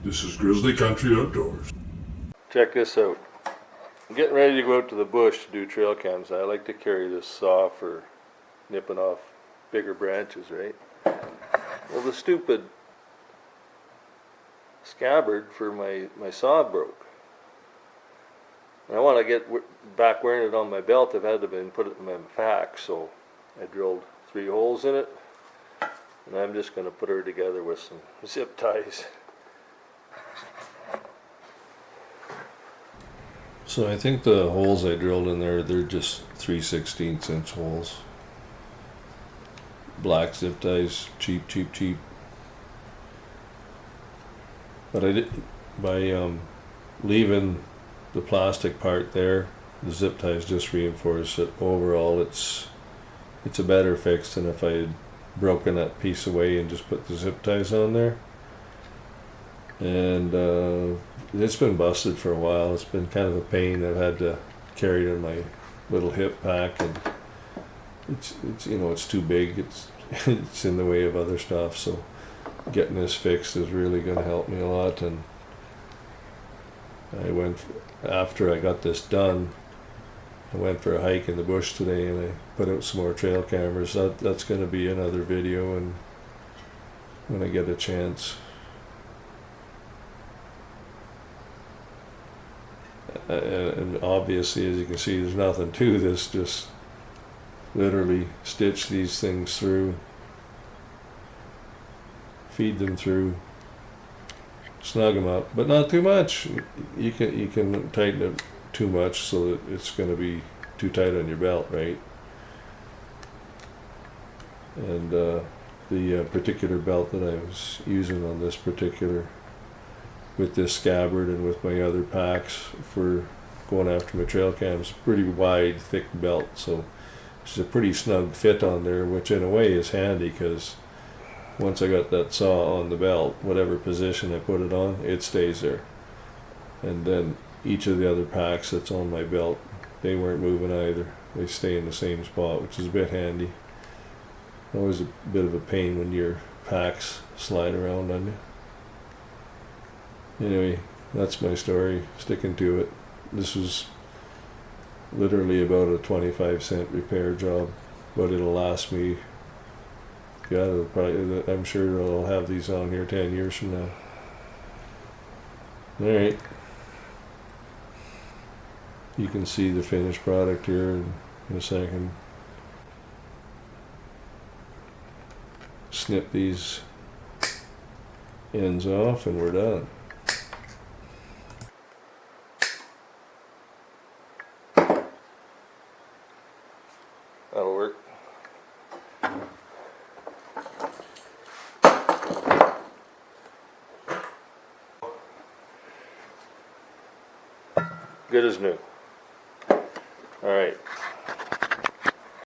This is Grizzly Country Outdoors. Check this out. I'm getting ready to go out to the bush to do trail cams. I like to carry this saw for nipping off bigger branches, right? Well, the stupid scabbard for my saw broke. And I want to get back wearing it on my belt. I've had to put it in my pack, so I drilled 3 holes in it. And I'm just going to put her together with some zip ties. So I think the holes I drilled in there, they're just 3/16 inch holes. Black zip ties, cheap. But I did, by leaving the plastic part there, the zip ties just reinforce it. Overall, it's a better fix than if I had broken that piece away and just put the zip ties on there. And it's been busted for a while. It's been kind of a pain. I've had to carry it in my little hip pack, and it's you know, it's too big. It's in the way of other stuff. So getting this fixed is really going to help me a lot. And after I got this done, I went for a hike in the bush today, and I put out some more trail cameras. That's going to be another video, and when I get a chance. And obviously, as you can see, there's nothing to this. Just literally stitch these things through, feed them through, snug them up, but not too much. You can tighten it too much so that it's going to be too tight on your belt, right? And the particular belt that I was using on this particular, with this scabbard and with my other packs for going after my trail cams, pretty wide, thick belt, so it's a pretty snug fit on there, which in a way is handy, because once I got that saw on the belt, whatever position I put it on, it stays there. And then each of the other packs that's on my belt, they weren't moving either. They stay in the same spot, which is a bit handy. Always a bit of a pain when your packs slide around on you. Anyway, that's my story, sticking to it. This was literally about a 25-cent repair job, but it'll last me, yeah, I'm sure I'll have these on here 10 years from now. Alright. You can see the finished product here in a second. Snip these ends off and we're done. That'll work. Good as new. All right.